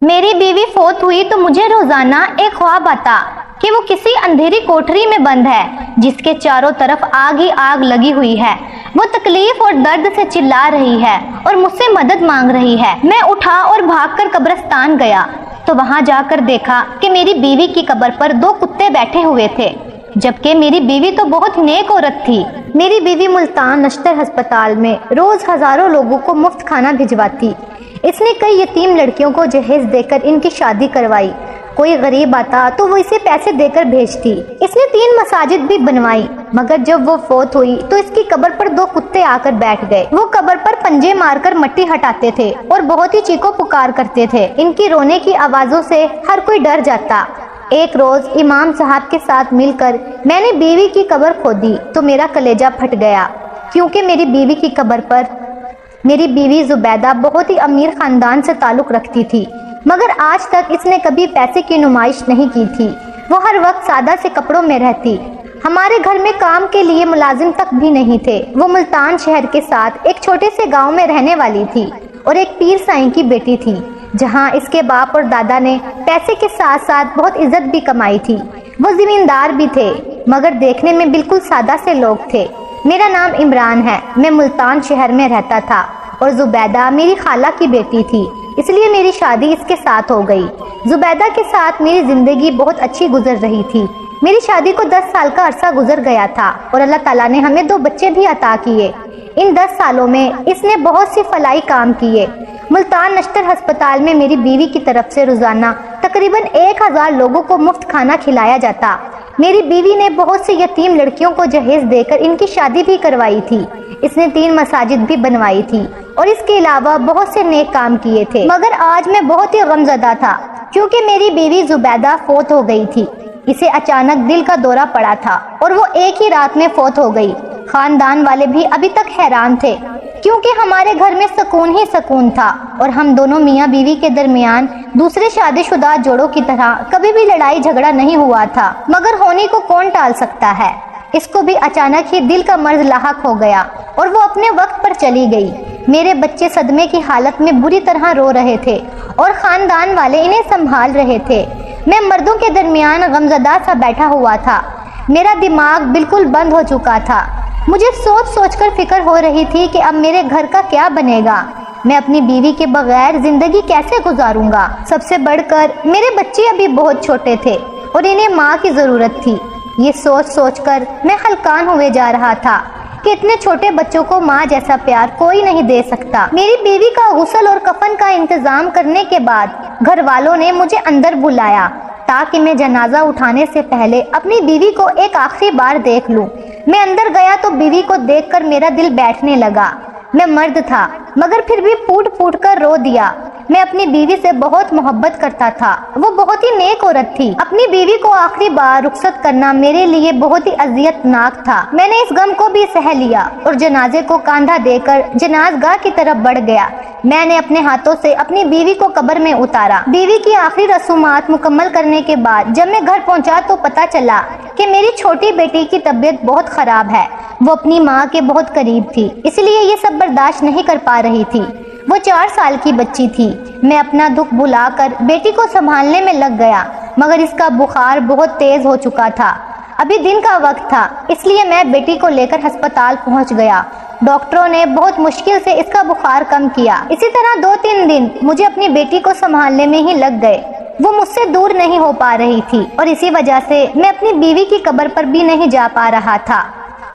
میری بیوی فوت ہوئی تو مجھے روزانہ ایک خواب آتا کہ وہ کسی اندھیری کوٹری میں بند ہے جس کے چاروں طرف آگ ہی آگ لگی ہوئی ہے۔ وہ تکلیف اور درد سے چلا رہی ہے اور مجھ سے مدد مانگ رہی ہے۔ میں اٹھا اور بھاگ کر قبرستان گیا تو وہاں جا کر دیکھا کہ میری بیوی کی قبر پر 2 کتے بیٹھے ہوئے تھے، جبکہ میری بیوی تو بہت نیک عورت تھی۔ میری بیوی ملتان نشتر ہسپتال میں روز ہزاروں لوگوں کو مفت کھانا بھجواتی۔ اس نے کئی یتیم لڑکیوں کو جہیز دے کر ان کی شادی کروائی۔ کوئی غریب آتا تو وہ اسے پیسے دے کر بھیجتی۔ اس نے 3 مساجد بھی بنوائی، مگر جب وہ فوت ہوئی تو اس کی قبر پر 2 کتے آ کر بیٹھ گئے۔ وہ قبر پر پنجے مار کر مٹی ہٹاتے تھے اور بہت ہی چیخو پکار کرتے تھے۔ ان کی رونے کی آوازوں سے ہر کوئی ڈر جاتا۔ ایک روز امام صاحب کے ساتھ مل کر میں نے بیوی کی قبر کھودی تو میرا کلیجہ پھٹ گیا، کیونکہ میری بیوی کی قبر پر میری بیوی زبیدہ بہت ہی امیر خاندان سے تعلق رکھتی تھی، مگر آج تک اس نے کبھی پیسے کی نمائش نہیں کی تھی۔ وہ ہر وقت سادہ سے کپڑوں میں رہتی۔ ہمارے گھر میں کام کے لیے ملازم تک بھی نہیں تھے۔ وہ ملتان شہر کے ساتھ ایک چھوٹے سے گاؤں میں رہنے والی تھی اور ایک پیر سائیں کی بیٹی تھی، جہاں اس کے باپ اور دادا نے پیسے کے ساتھ ساتھ بہت عزت بھی کمائی تھی۔ وہ زمیندار بھی تھے، مگر دیکھنے میں بالکل سادہ سے لوگ تھے۔ میرا نام عمران ہے، میں ملتان شہر میں رہتا تھا اور زبیدہ میری خالہ کی بیٹی تھی، اس لیے میری شادی اس کے ساتھ ہو گئی۔ زبیدہ کے ساتھ میری زندگی بہت اچھی گزر رہی تھی۔ میری شادی کو 10 سال کا عرصہ گزر گیا تھا اور اللہ تعالیٰ نے ہمیں 2 بچے بھی عطا کیے۔ ان 10 سالوں میں اس نے بہت سی فلاحی کام کیے۔ ملتان نشتر ہسپتال میں میری بیوی کی طرف سے روزانہ تقریباً 1000 لوگوں کو مفت کھانا کھلایا جاتا۔ میری بیوی نے بہت سی یتیم لڑکیوں کو جہیز دے کر ان کی شادی بھی کروائی تھی۔ اس نے 3 مساجد بھی بنوائی تھی اور اس کے علاوہ بہت سے نیک کام کیے تھے، مگر آج میں بہت ہی غمزدہ تھا کیونکہ میری بیوی زبیدہ فوت ہو گئی تھی۔ اسے اچانک دل کا دورہ پڑا تھا اور وہ ایک ہی رات میں فوت ہو گئی۔ خاندان والے بھی ابھی تک حیران تھے کیونکہ ہمارے گھر میں سکون ہی سکون تھا اور ہم دونوں میاں بیوی کے درمیان دوسرے شادی شدہ جوڑوں کی طرح کبھی بھی لڑائی جھگڑا نہیں ہوا تھا، مگر ہونے کو کون ٹال سکتا ہے۔ اس کو بھی اچانک ہی دل کا مرض لاحق ہو گیا اور وہ اپنے وقت پر چلی گئی۔ میرے بچے صدمے کی حالت میں بری طرح رو رہے تھے اور خاندان والے انہیں سنبھال رہے تھے۔ میں مردوں کے درمیان غمزدہ سا بیٹھا ہوا تھا۔ میرا دماغ بالکل بند ہو چکا تھا۔ مجھے سوچ سوچ کر فکر ہو رہی تھی کہ اب میرے گھر کا کیا بنے گا، میں اپنی بیوی کے بغیر زندگی کیسے گزاروں گا۔ سب سے بڑھ کر میرے بچے ابھی بہت چھوٹے تھے اور انہیں ماں کی ضرورت تھی۔ یہ سوچ سوچ کر میں ہلکان ہوئے جا رہا تھا کہ اتنے چھوٹے بچوں کو ماں جیسا پیار کوئی نہیں دے سکتا۔ میری بیوی کا غسل اور کفن کا انتظام کرنے کے بعد گھر والوں نے مجھے اندر بلایا تاکہ میں جنازہ اٹھانے سے پہلے اپنی بیوی کو ایک آخری بار دیکھ لوں۔ میں اندر گیا تو بیوی کو دیکھ کر میرا دل بیٹھنے لگا۔ میں مرد تھا مگر پھر بھی پھوٹ پھوٹ کر رو دیا۔ میں اپنی بیوی سے بہت محبت کرتا تھا، وہ بہت ہی نیک عورت تھی۔ اپنی بیوی کو آخری بار رخصت کرنا میرے لیے بہت ہی اذیت ناک تھا۔ میں نے اس غم کو بھی سہ لیا اور جنازے کو کاندھا دے کر جنازگاہ کی طرف بڑھ گیا۔ میں نے اپنے ہاتھوں سے اپنی بیوی کو قبر میں اتارا۔ بیوی کی آخری رسومات مکمل کرنے کے بعد جب میں گھر پہنچا تو پتا چلا کہ میری چھوٹی بیٹی کی طبیعت بہت خراب ہے۔ وہ اپنی ماں کے بہت قریب تھی، اس لیے یہ سب برداشت نہیں کر پا رہی تھی۔ وہ 4 سال کی بچی تھی۔ میں اپنا دکھ بھلا کر بیٹی کو سنبھالنے میں لگ گیا، مگر اس کا بخار بہت تیز ہو چکا تھا۔ ابھی دن کا وقت تھا، اس لیے میں بیٹی کو لے کر ہسپتال پہنچ گیا۔ ڈاکٹروں نے بہت مشکل سے اس کا بخار کم کیا۔ اسی طرح 2-3 دن مجھے اپنی بیٹی کو سنبھالنے میں ہی لگ گئے۔ وہ مجھ سے دور نہیں ہو پا رہی تھی اور اسی وجہ سے میں اپنی بیوی کی قبر پر بھی نہیں جا پا رہا تھا۔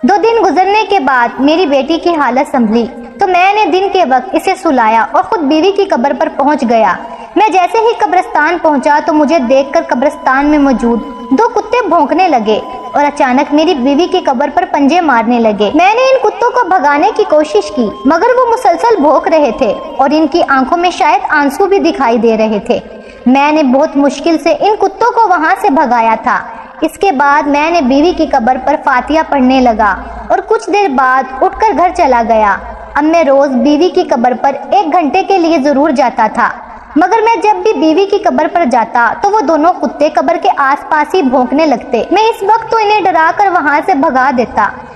2 دن گزرنے کے بعد میری بیٹی کی حالت سنبھلی تو میں نے دن کے وقت اسے سلایا اور خود بیوی کی قبر پر پہنچ گیا۔ میں جیسے ہی قبرستان پہنچا تو مجھے دیکھ کر قبرستان میں موجود 2 کتے بھونکنے لگے اور اچانک میری بیوی کی قبر پر پنجے مارنے لگے۔ میں نے ان کتوں کو بھگانے کی کوشش کی مگر وہ مسلسل بھونک رہے تھے اور ان کی آنکھوں میں شاید آنسو بھی دکھائی دے رہے تھے۔ میں نے بہت مشکل سے ان کتوں کو وہاں سے بھگایا تھا۔ اس کے بعد میں نے بیوی کی قبر پر فاتحہ پڑھنے لگا اور کچھ دیر بعد اٹھ کر گھر چلا گیا۔ اب میں روز بیوی کی قبر پر 1 گھنٹے کے لیے ضرور جاتا تھا، مگر میں جب بھی بیوی کی قبر پر جاتا تو وہ دونوں کتے قبر کے آس پاس ہی بھونکنے لگتے۔ میں اس وقت تو انہیں ڈرا کر وہاں سے بھگا دیتا،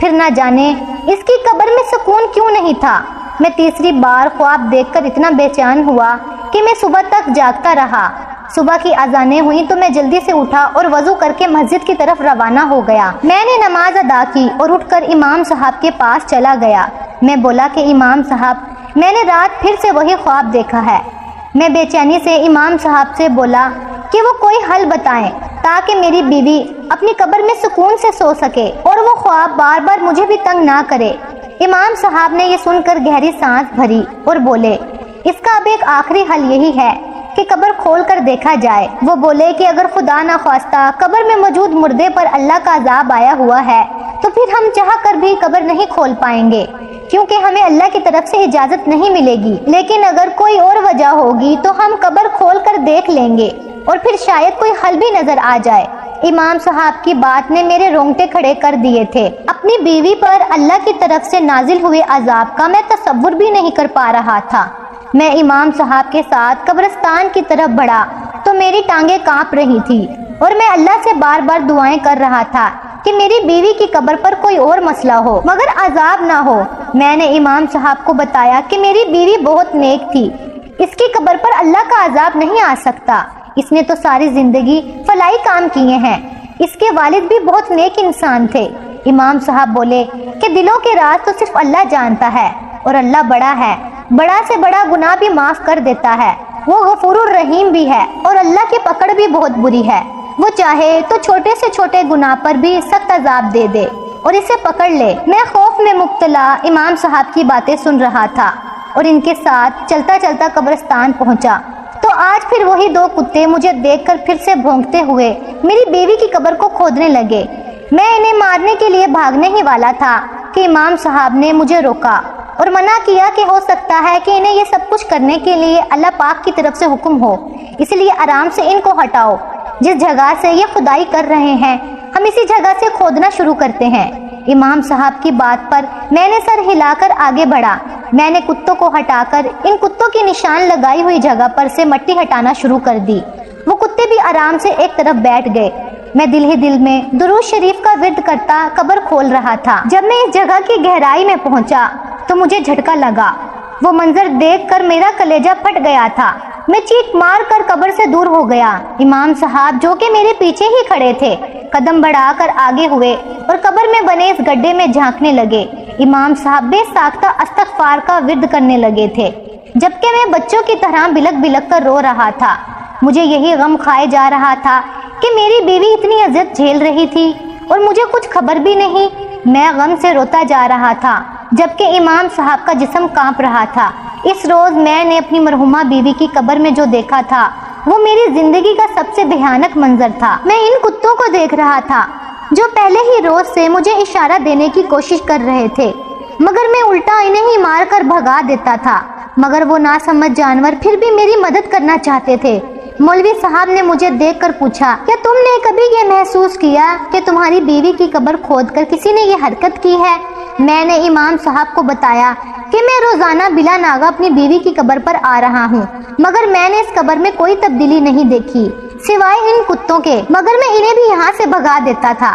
پھر نہ جانے اس کی قبر میں سکون کیوں نہیں تھا۔ میں تیسری بار خواب دیکھ کر اتنا بے چین ہوا کہ میں صبح تک جاگتا رہا۔ صبح کی اذانیں ہوئیں تو میں جلدی سے اٹھا اور وضو کر کے مسجد کی طرف روانہ ہو گیا۔ میں نے نماز ادا کی اور اٹھ کر امام صاحب کے پاس چلا گیا۔ میں بولا کہ امام صاحب، میں نے رات پھر سے وہی خواب دیکھا ہے۔ میں بے چینی سے امام صاحب سے بولا کہ وہ کوئی حل بتائیں تاکہ میری بیوی اپنی قبر میں سکون سے سو سکے اور وہ خواب بار بار مجھے بھی تنگ نہ کرے۔ امام صاحب نے یہ سن کر گہری سانس بھری اور بولے، اس کا اب ایک آخری حل یہی ہے کہ قبر کھول کر دیکھا جائے۔ وہ بولے کہ اگر خدا نہ خواستہ قبر میں موجود مردے پر اللہ کا عذاب آیا ہوا ہے تو پھر ہم چاہ کر بھی قبر نہیں کھول پائیں گے، کیونکہ ہمیں اللہ کی طرف سے اجازت نہیں ملے گی۔ لیکن اگر کوئی اور وجہ ہوگی تو ہم قبر کھول کر دیکھ لیں گے اور پھر شاید کوئی حل بھی نظر آ جائے۔ امام صاحب کی بات نے میرے رونگٹے کھڑے کر دیے تھے۔ اپنی بیوی پر اللہ کی طرف سے نازل ہوئے عذاب کا میں تصور بھی نہیں کر پا رہا تھا۔ میں امام صاحب کے ساتھ قبرستان کی طرف بڑھا تو میری ٹانگیں کانپ رہی تھی اور میں اللہ سے بار بار دعائیں کر رہا تھا کہ میری بیوی کی قبر پر کوئی اور مسئلہ ہو مگر عذاب نہ ہو۔ میں نے امام صاحب کو بتایا کہ میری بیوی بہت نیک تھی، اس کی قبر پر اللہ کا عذاب نہیں آ سکتا، اس نے تو ساری زندگی فلاحی کام کیے ہیں، اس کے والد بھی بہت نیک انسان تھے۔ امام صاحب بولے کہ دلوں کے راز تو صرف اللہ جانتا ہے اور اللہ بڑا ہے، بڑا سے بڑا گناہ بھی معاف کر دیتا ہے، وہ غفور الرحیم بھی ہے اور اللہ کی پکڑ بھی بہت بری ہے، وہ چاہے تو چھوٹے سے چھوٹے گناہ پر بھی سخت عذاب دے دے اور اسے پکڑ لے۔ میں خوف میں مبتلا امام صاحب کی باتیں سن رہا تھا اور ان کے ساتھ چلتا چلتا قبرستان پہنچا تو آج پھر وہی دو کتے مجھے دیکھ کر پھر سے بھونکتے ہوئے میری بیوی کی قبر کو کھودنے لگے۔ میں انہیں مارنے کے لیے بھاگنے ہی والا تھا کہ امام صاحب نے مجھے روکا اور منع کیا کہ ہو سکتا ہے کہ انہیں یہ سب کچھ کرنے کے لیے اللہ پاک کی طرف سے حکم ہو، اس لیے آرام سے ان کو ہٹاؤ، جس جگہ سے یہ کھدائی کر رہے ہیں ہم اسی جگہ سے کھودنا شروع کرتے ہیں۔ امام صاحب کی بات پر میں نے سر ہلا کر آگے بڑھا۔ میں نے کتوں کو ہٹا کر ان کتوں کی نشان لگائی ہوئی جگہ پر سے مٹی ہٹانا شروع کر دی۔ وہ کتے بھی آرام سے ایک طرف بیٹھ گئے۔ میں دل ہی دل میں درود شریف کا ورد کرتا قبر کھول رہا تھا۔ جب میں اس جگہ کی گہرائی میں پہنچا تو مجھے جھٹکا لگا۔ وہ منظر دیکھ کر میرا کلیجہ پھٹ گیا تھا۔ میں چیخ مار کر قبر سے دور ہو گیا۔ امام صاحب جو کہ میرے پیچھے ہی کھڑے تھے قدم بڑھا کر آگے ہوئے اور قبر میں بنے اس گڈھے میں جھانکنے لگے۔ امام صاحب بے ساختہ استغفار کا ورد کرنے لگے تھے، جبکہ میں بچوں کی طرح بلک بلک کر رو رہا تھا۔ مجھے یہی غم کھائے جا رہا تھا کہ میری بیوی اتنی اذیت جھیل رہی تھی اور مجھے کچھ خبر بھی نہیں۔ میں غم سے روتا جا رہا تھا جبکہ امام صاحب کا جسم کانپ رہا تھا۔ اس روز میں نے اپنی مرحومہ بیوی کی قبر میں جو دیکھا تھا وہ میری زندگی کا سب سے بھیانک منظر تھا۔ میں ان کتوں کو دیکھ رہا تھا جو پہلے ہی روز سے مجھے اشارہ دینے کی کوشش کر رہے تھے، مگر میں الٹا انہیں ہی مار کر بھگا دیتا تھا، مگر وہ ناسمجھ جانور پھر بھی میری مدد کرنا چاہتے تھے۔ مولوی صاحب نے مجھے دیکھ کر پوچھا، کیا تم نے کبھی یہ محسوس کیا کہ تمہاری بیوی کی قبر کھود کر کسی نے یہ حرکت کی ہے؟ میں نے امام صاحب کو بتایا کہ میں روزانہ بلا ناغہ اپنی بیوی کی قبر پر آ رہا ہوں، مگر میں نے اس قبر میں کوئی تبدیلی نہیں دیکھی سوائے ان کتوں کے، مگر میں انہیں بھی یہاں سے بھگا دیتا تھا۔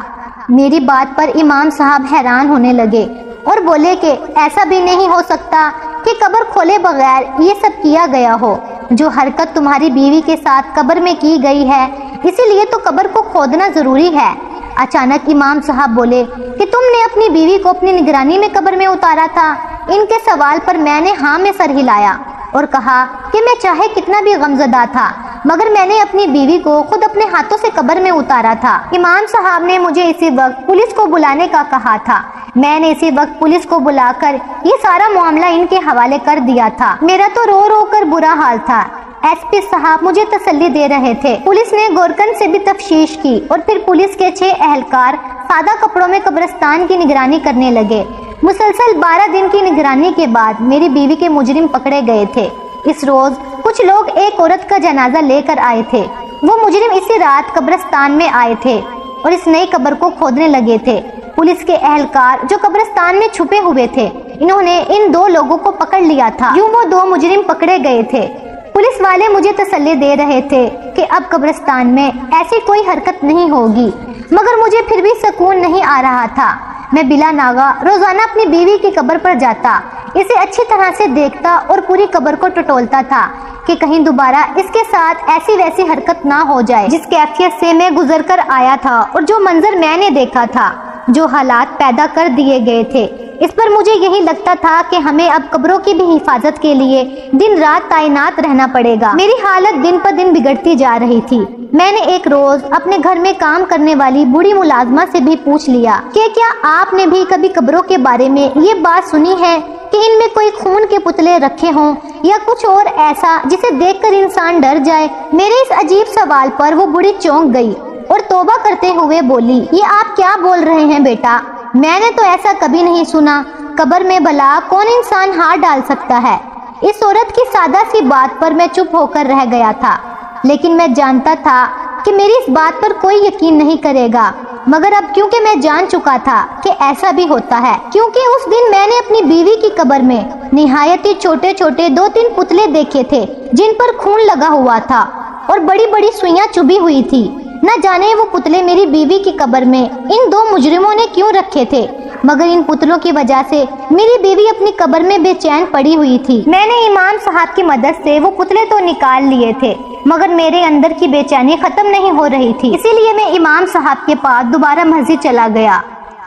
میری بات پر امام صاحب حیران ہونے لگے اور بولے کہ ایسا بھی نہیں ہو سکتا کہ قبر کھولے بغیر یہ سب کیا گیا ہو۔ جو حرکت تمہاری بیوی کے ساتھ قبر میں کی گئی ہے اسی لیے تو قبر کو کھودنا ضروری ہے۔ اچانک امام صاحب بولے کہ تم نے اپنی بیوی کو اپنی نگرانی میں قبر میں اتارا تھا؟ ان کے سوال پر میں نے ہاں میں سر ہلایا اور کہا کہ میں چاہے کتنا بھی غمزدہ تھا مگر میں نے اپنی بیوی کو خود اپنے ہاتھوں سے قبر میں اتارا تھا۔ امام صاحب نے مجھے اسی وقت پولیس کو بلانے کا کہا تھا۔ میں نے اسی وقت پولیس کو بلا کر یہ سارا معاملہ ان کے حوالے کر دیا تھا۔ میرا تو رو رو کر برا حال تھا۔ ایس پی صاحب مجھے تسلی دے رہے تھے۔ پولیس نے گورکن سے بھی تفتیش کی اور پھر پولیس کے 6 اہلکار سادہ کپڑوں میں قبرستان کی نگرانی کرنے لگے۔ مسلسل 12 دن کی نگرانی کے بعد میری بیوی کے مجرم پکڑے گئے تھے۔ اس روز کچھ لوگ ایک عورت کا جنازہ لے کر آئے تھے۔ وہ مجرم اسی رات قبرستان میں آئے تھے اور اس نئی قبر کو کھودنے لگے تھے۔ پولیس کے اہلکار جو قبرستان میں چھپے ہوئے تھے انہوں نے ان 2 لوگوں کو پکڑ لیا تھا۔ یوں وہ 2 مجرم پکڑے گئے تھے۔ پولیس والے مجھے تسلی دے رہے تھے کہ اب قبرستان میں ایسی کوئی حرکت نہیں ہوگی، مگر مجھے پھر بھی سکون نہیں آ رہا تھا۔ میں بلا ناغا روزانہ اپنی بیوی کی قبر پر جاتا، اسے اچھی طرح سے دیکھتا اور پوری قبر کو ٹٹولتا تھا کہ کہیں دوبارہ اس کے ساتھ ایسی ویسی حرکت نہ ہو جائے جس کیفیت سے میں گزر کر آیا تھا اور جو منظر میں نے دیکھا تھا، جو حالات پیدا کر دیے گئے تھے۔ اس پر مجھے یہی لگتا تھا کہ ہمیں اب قبروں کی بھی حفاظت کے لیے دن رات تعینات رہنا پڑے گا۔ میری حالت دن پر دن بگڑتی جا رہی تھی۔ میں نے ایک روز اپنے گھر میں کام کرنے والی بوڑھی ملازمہ سے بھی پوچھ لیا کہ کیا آپ نے بھی کبھی قبروں کے بارے میں یہ بات سنی ہے کہ ان میں کوئی خون کے پتلے رکھے ہوں یا کچھ اور ایسا جسے دیکھ کر انسان ڈر جائے۔ میرے اس عجیب سوال پر وہ بوڑھی چونک گئی اور توبہ کرتے ہوئے بولی، یہ آپ کیا بول رہے ہیں بیٹا؟ میں نے تو ایسا کبھی نہیں سنا۔ قبر میں بھلا کون انسان ہاتھ ڈال سکتا ہے؟ اس عورت کی سادہ سی بات پر میں چپ ہو کر رہ گیا تھا، لیکن میں جانتا تھا کہ میری اس بات پر کوئی یقین نہیں کرے گا، مگر اب کیونکہ میں جان چکا تھا کہ ایسا بھی ہوتا ہے، کیونکہ اس دن میں نے اپنی بیوی کی قبر میں نہایت ہی چھوٹے چھوٹے 2-3 پتلے دیکھے تھے جن پر خون لگا ہوا تھا اور بڑی بڑی سوئیاں چبھی ہوئی تھی۔ نہ جانے وہ پتلے میری بیوی کی قبر میں ان 2 مجرموں نے کیوں رکھے تھے، مگر ان پتلوں کی وجہ سے میری بیوی اپنی قبر میں بے چین پڑی ہوئی تھی۔ میں نے امام صاحب کی مدد سے وہ پتلے تو نکال لیے تھے، مگر میرے اندر کی بے چینی ختم نہیں ہو رہی تھی، اسی لیے میں امام صاحب کے پاس دوبارہ مسجد چلا گیا۔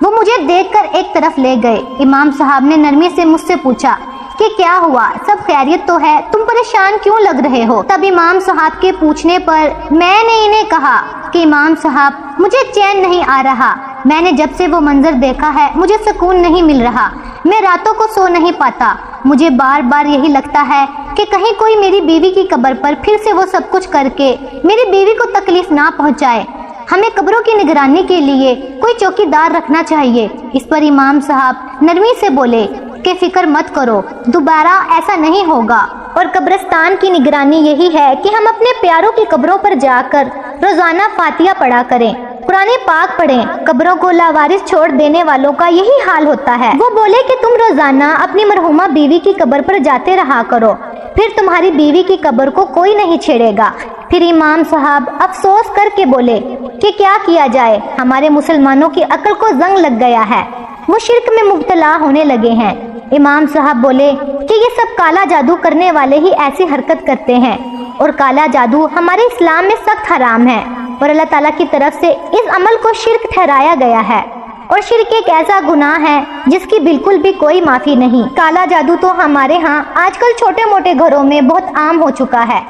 وہ مجھے دیکھ کر ایک طرف لے گئے۔ امام صاحب نے نرمی سے مجھ سے پوچھا کہ کیا ہوا، سب خیریت تو ہے، تم پریشان کیوں لگ رہے ہو؟ تب امام صاحب کے پوچھنے پر میں نے انہیں کہا کہ امام صاحب مجھے چین نہیں آ رہا، میں نے جب سے وہ منظر دیکھا ہے مجھے سکون نہیں مل رہا، میں راتوں کو سو نہیں پاتا، مجھے بار بار یہی لگتا ہے کہ کہیں کوئی میری بیوی کی قبر پر پھر سے وہ سب کچھ کر کے میری بیوی کو تکلیف نہ پہنچائے۔ ہمیں قبروں کی نگرانی کے لیے کوئی چوکی دار رکھنا چاہیے۔ اس پر امام صاحب نرمی سے بولے کہ فکر مت کرو، دوبارہ ایسا نہیں ہوگا، اور قبرستان کی نگرانی یہی ہے کہ ہم اپنے پیاروں کی قبروں پر جا کر روزانہ فاتحہ پڑھا کریں، قرآن پاک پڑھیں۔ قبروں کو لاوارث چھوڑ دینے والوں کا یہی حال ہوتا ہے۔ وہ بولے کہ تم روزانہ اپنی مرحومہ بیوی کی قبر پر جاتے رہا کرو، پھر تمہاری بیوی کی قبر کو کوئی نہیں چھیڑے گا۔ پھر امام صاحب افسوس کر کے بولے کہ کیا کیا جائے، ہمارے مسلمانوں کی عقل کو زنگ لگ گیا ہے، وہ شرک میں مبتلا ہونے لگے ہیں۔ امام صاحب بولے کہ یہ سب کالا جادو کرنے والے ہی ایسی حرکت کرتے ہیں، اور کالا جادو ہمارے اسلام میں سخت حرام ہے، اور اللہ تعالیٰ کی طرف سے اس عمل کو شرک ٹھہرایا گیا ہے، اور شرک ایک ایسا گناہ ہے جس کی بالکل بھی کوئی معافی نہیں۔ کالا جادو تو ہمارے ہاں آج کل چھوٹے موٹے گھروں میں بہت عام ہو چکا ہے۔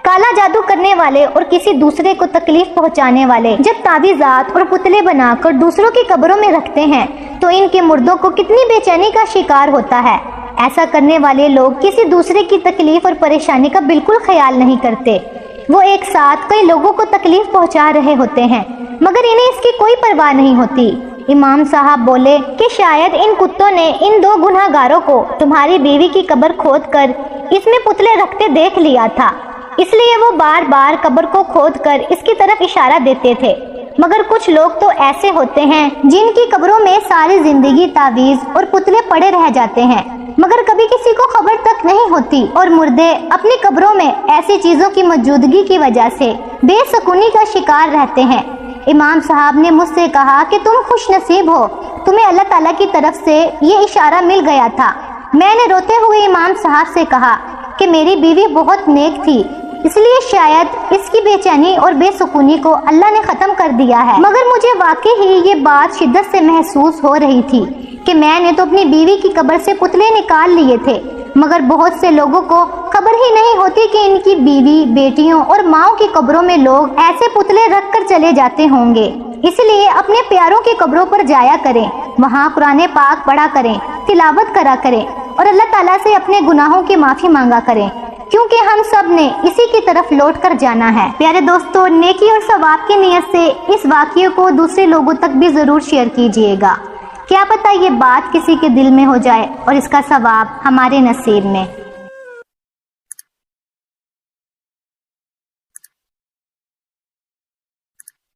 کالا جادو کرنے والے اور کسی دوسرے کو تکلیف پہنچانے والے جب تعویذات اور پتلے بنا کر دوسروں کی قبروں میں رکھتے ہیں تو ان کے مردوں کو کتنی بے چینی کا شکار ہوتا ہے۔ ایسا کرنے والے لوگ کسی دوسرے کی تکلیف اور پریشانی کا بالکل خیال نہیں کرتے، وہ ایک ساتھ کئی لوگوں کو تکلیف پہنچا رہے ہوتے ہیں مگر انہیں اس کی کوئی پرواہ نہیں ہوتی۔ امام صاحب بولے کہ شاید ان کتوں نے ان 2 گناہ گاروں کو تمہاری بیوی کی قبر کھود کر اس میں پتلے رکھتے دیکھ لیا تھا، اس لیے وہ بار بار قبر کو کھود کر اس کی طرف اشارہ دیتے تھے۔ مگر کچھ لوگ تو ایسے ہوتے ہیں جن کی قبروں میں ساری زندگی تعویذ اور پتلے پڑے رہ جاتے ہیں مگر کبھی کسی کو خبر تک نہیں ہوتی، اور مردے اپنی قبروں میں ایسی چیزوں کی موجودگی کی وجہ سے بے سکونی کا شکار رہتے ہیں۔ امام صاحب نے مجھ سے کہا کہ تم خوش نصیب ہو، تمہیں اللہ تعالیٰ کی طرف سے یہ اشارہ مل گیا تھا۔ میں نے روتے ہوئے امام صاحب سے کہا کہ میری بیوی بہت نیک تھی، اس لیے شاید اس کی بے چینی اور بے سکونی کو اللہ نے ختم کر دیا ہے، مگر مجھے واقعی ہی یہ بات شدت سے محسوس ہو رہی تھی کہ میں نے تو اپنی بیوی کی قبر سے پتلے نکال لیے تھے مگر بہت سے لوگوں کو خبر ہی نہیں ہوتی کہ ان کی بیوی، بیٹیوں اور ماؤں کی قبروں میں لوگ ایسے پتلے رکھ کر چلے جاتے ہوں گے۔ اس لیے اپنے پیاروں کی قبروں پر جایا کریں، وہاں قرآن پاک پڑھا کریں، تلاوت کرا کریں اور اللہ تعالیٰ سے اپنے گناہوں کی معافی مانگا کریں، کیونکہ ہم سب نے اسی کی طرف لوٹ کر جانا ہے۔ پیارے دوستو، نیکی اور ثواب کی نیت سے اس واقعے کو دوسرے لوگوں تک بھی ضرور شیئر کیجیے گا، کیا پتہ یہ بات کسی کے دل میں ہو جائے اور اس کا ثواب ہمارے نصیب میں۔